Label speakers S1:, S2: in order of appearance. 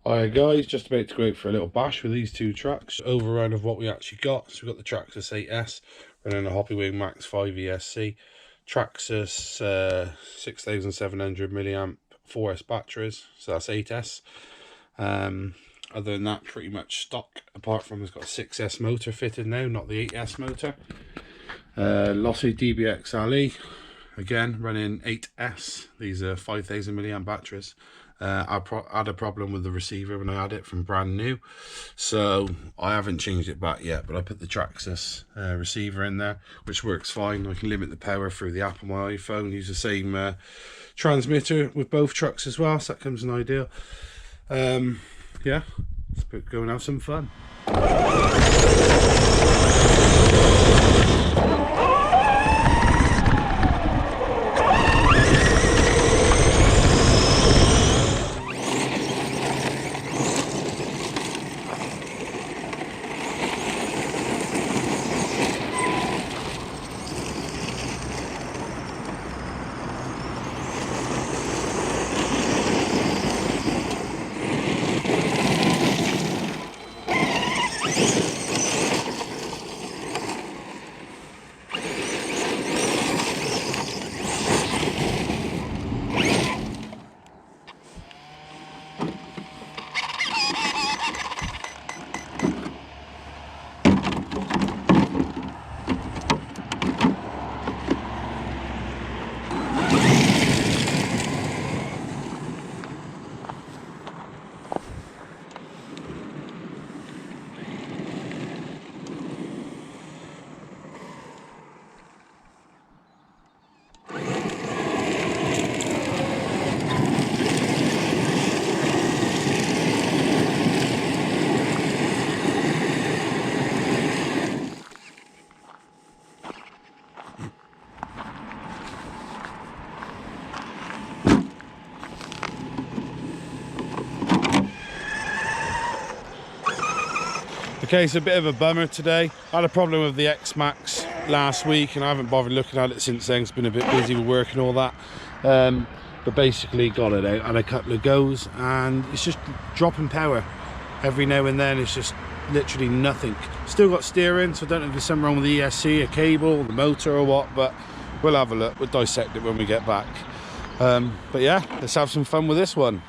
S1: Alright guys, just about to go out for a little bash with these two trucks. Overrun of what we actually got. So we've got the Traxxas 8S running a Hobbywing Max 5 ESC, Traxxas 6700 milliamp 4S batteries, so that's 8S. Other than that, pretty much stock, apart from it's got a 6S motor fitted now, not the 8S motor. Losi DBXL-E, again running 8S. These are 5000 milliamp batteries. I had a problem with the receiver when I had it from brand new, so I haven't changed it back yet, but I put the Traxxas receiver in there, which works fine. I can limit the power through the app on my iPhone, use the same transmitter with both trucks as well, so that comes an ideal. Yeah, let's go and have some fun. Okay, so a bit of a bummer today. I had a problem with the X-Maxx last week and I haven't bothered looking at it since then. It's been a bit busy with work and all that. But basically got it out, had a couple of goes, and it's just dropping power. Every now and then it's just literally nothing. Still got steering, so I don't know if there's something wrong with the ESC, a cable, the motor or what, but we'll have a look. We'll dissect it when we get back. But yeah, let's have some fun with this one.